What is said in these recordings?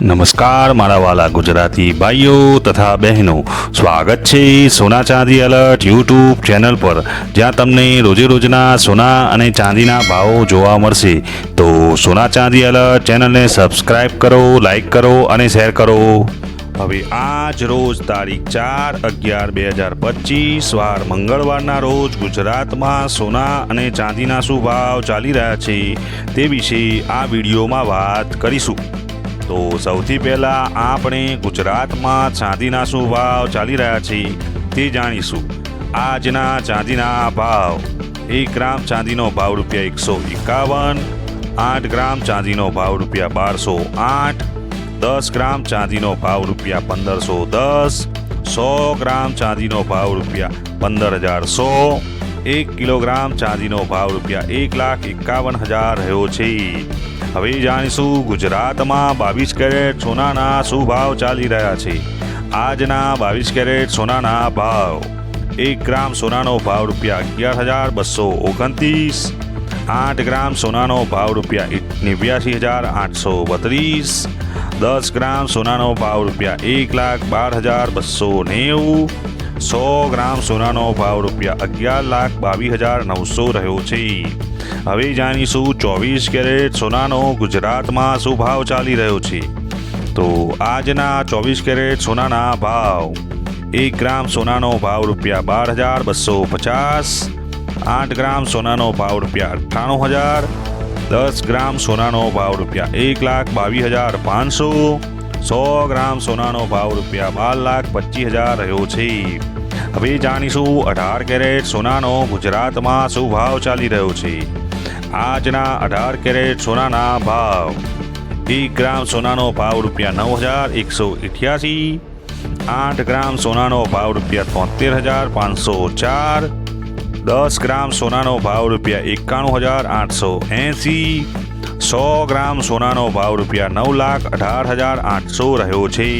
નમસ્કાર મારા વાલા ગુજરાતી ભાઈઓ તથા બહેનો, સ્વાગત છે સોના ચાંદી એલર્ટ યુટ્યુબ ચેનલ પર, જ્યાં તમને રોજે રોજના સોના અને ચાંદીના ભાવો જોવા મળશે. તો સોના ચાંદી એલર્ટ ચેનલને સબસ્ક્રાઈબ કરો, લાઈક કરો અને શેર કરો. હવે આજ રોજ તારીખ 4/11/2025 વાર મંગળવારના રોજ ગુજરાતમાં સોના અને ચાંદીના શું ભાવ ચાલી રહ્યા છે તે વિશે આ વિડીયોમાં વાત કરીશું. તો સૌથી પહેલાં આપણે ગુજરાતમાં ચાંદીના શું ભાવ ચાલી રહ્યા છે તે જાણીશું. આજના ચાંદીના ભાવ: 1 ગ્રામ ચાંદીનો ભાવ ₹151, 8 ગ્રામ ચાંદીનો ભાવ ₹1208, 10 ગ્રામ ચાંદીનો ભાવ ₹1510, 100 ગ્રામ ચાંદીનો ભાવ ₹15100, 1 કિલોગ્રામ ચાંદીનો ભાવ ₹1,51,000 રહ્યો છે. હવે જાણીશું ગુજરાતમાં 22 કેરેટ સોનાના શું ભાવ ચાલી રહ્યા છે. આજના 22 કેરેટ સોનાના ભાવ: 1 ગ્રામ સોનાનો ભાવ ₹11,229, 8 ગ્રામ સોનાનો ભાવ ₹89,832, 10 ગ્રામ સોનાનો ભાવ ₹1,12,290, 100 ગ્રામ સોનાનો ભાવ ₹11,22,900 રહ્યો છે. હવે જાણીશું 24 કેરેટ સોનાનો ગુજરાતમાં શું ભાવ ચાલી રહ્યો છે. તો આજના 24 કેરેટ સોનાના ભાવ: 1 ગ્રામ સોનાનો ભાવ ₹12,250, 8 ગ્રામ સોનાનો ભાવ ₹98,000, 10 ગ્રામ સોનાનો ભાવ ₹1,22,500, 100 ગ્રામ સોનાનો ભાવ ₹12,25,000 રહ્યો છે. હવે જાણીશું 18 કેરેટ સોનાનો ગુજરાતમાં શું ભાવ ચાલી રહ્યો છે. આજના 18 કેરેટ સોનાના ભાવ: 1 ગ્રામ સોનાનો ભાવ ₹9,188, 8 ગ્રામ સોનાનો ભાવ ₹73,504, 10 ગ્રામ સોનાનો ભાવ ₹91,880, 100 ગ્રામ સોનાનો ભાવ ₹9,18,800 રહ્યો છે.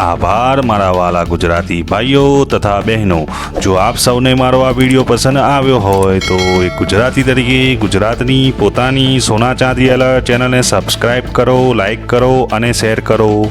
આભાર મારા વાલા ગુજરાતી ભાઈઓ તથા બહેનો. જો આપ સૌને મારો આ વિડીયો પસંદ આવ્યો હોય તો એક ગુજરાતી તરીકે ગુજરાતની પોતાની સોના ચાંદી એલર્ટ ચેનલને સબસ્ક્રાઈબ કરો, લાઈક કરો અને શેર કરો.